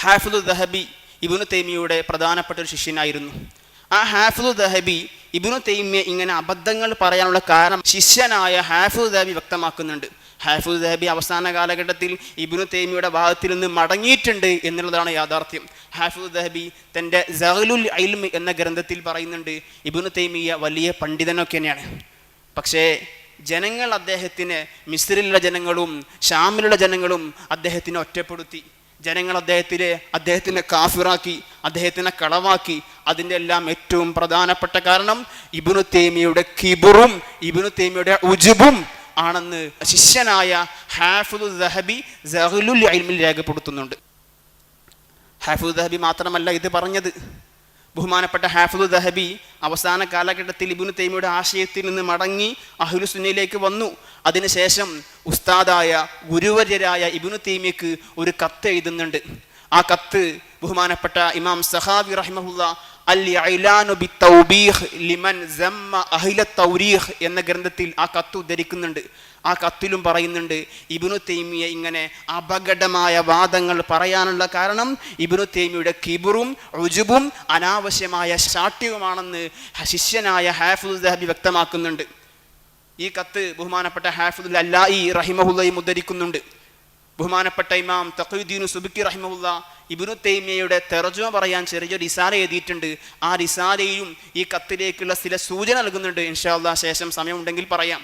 ഹാഫിദു ദഹബി ഇബ്നു തൈമിയയുടെ പ്രധാനപ്പെട്ട ഒരു ശിഷ്യനായിരുന്നു. ആ ഹാഫിദു ദഹബി ഇബ്നു തൈമിയ ഇങ്ങനെ അബദ്ധങ്ങൾ പറയാനുള്ള കാരണം ശിഷ്യനായ ഹാഫിദു ദഹബി വ്യക്തമാക്കുന്നുണ്ട്. ഹാഫിദു ദഹബി അവസാന കാലഘട്ടത്തിൽ ഇബ്നു തൈമിയയുടെ ഭാഗത്തിൽ നിന്ന് മടങ്ങിയിട്ടുണ്ട് എന്നുള്ളതാണ് യാഥാർത്ഥ്യം. ഹാഫിദു ദഹബി തൻ്റെ സഅലുൽ ഇൽമ് എന്ന ഗ്രന്ഥത്തിൽ പറയുന്നുണ്ട് ഇബ്നു തൈമിയ വലിയ പണ്ഡിതനൊക്കെ തന്നെയാണ്. പക്ഷേ ജനങ്ങൾ അദ്ദേഹത്തിന്, മിസ്രിലുള്ള ജനങ്ങളും ഷാമിലുള്ള ജനങ്ങളും അദ്ദേഹത്തിനെ ഒറ്റപ്പെടുത്തി. ജനങ്ങൾ അദ്ദേഹത്തിനെ കാഫിറാക്കി, അദ്ദേഹത്തിനെ കളവാക്കി. അതിൻ്റെ എല്ലാം ഏറ്റവും പ്രധാനപ്പെട്ട കാരണം ഇബ്നു തൈമിയയുടെ കിബറും ഇബ്നു തൈമിയയുടെ ഉജുബും ആണെന്ന് ശിഷ്യനായ ഹാഫിദു ദഹബി സഅലുൽ ഇൽമിൽ രേഖപ്പെടുത്തുന്നുണ്ട്. ഹാഫിദു ദഹബി മാത്രമല്ല ഇത് പറഞ്ഞത്. ബഹുമാനപ്പെട്ട ഹാഫിദു ദഹബി അവസാന കാലഘട്ടത്തിൽ ഇബ്നു തൈമിയയുടെ ആശയത്തിൽ നിന്ന് മടങ്ങി അഹ്ലു സുന്നയിലേക്ക് വന്നു. അതിനുശേഷം ഉസ്താദായ ഗുരുവര്യരായ ഇബ്നു തൈമിയക്ക് ഒരു കത്ത് എഴുതുന്നുണ്ട്. ആ കത്ത് ബഹുമാനപ്പെട്ട ഇമാം സഖാവി റഹിമഹുല്ലാ അൽ ഇഅ്ലാനു ബിത്തൗബീഖ് ലിമൻ സമ്മ അഹ്ല തൗരീഖ് എന്ന ഗ്രന്ഥത്തിൽ ആ കത്ത് ഉദ്ധരിക്കുന്നുണ്ട്. ആ കത്തിലും പറയുന്നുണ്ട് ഇബ്നു തൈമിയ ഇങ്ങനെ അപകടമായ വാദങ്ങൾ പറയാനുള്ള കാരണം ഇബ്നു തൈമിയയുടെ കിബറും ഉജുബും അനാവശ്യമായ ശാഠ്യവുമാണെന്ന് ശിഷ്യനായ ഹാഫിദു ദഹബി വ്യക്തമാക്കുന്നുണ്ട്. ഈ കത്ത് ബഹുമാനപ്പെട്ട ഹാഫിദുൽ അല്ലായി റഹിമഹുല്ലയും ഉദ്ധരിക്കുന്നുണ്ട്. ബഹുമാനപ്പെട്ട ഇമാം തഖിയുദ്ദീൻ സുബ്കി റഹിമഹുല്ല ഇബ്നു തൈമിയയുടെ തർജുമ പറയാൻ ചെറിയൊരു റിസാല എഴുതിയിട്ടുണ്ട്. ആ റിസാലയിലും ഈ കത്തിലേക്കുള്ള ചില സൂചന നൽകുന്നുണ്ട്. ഇൻഷാ അല്ലാഹ് ശേഷം സമയമുണ്ടെങ്കിൽ പറയാം.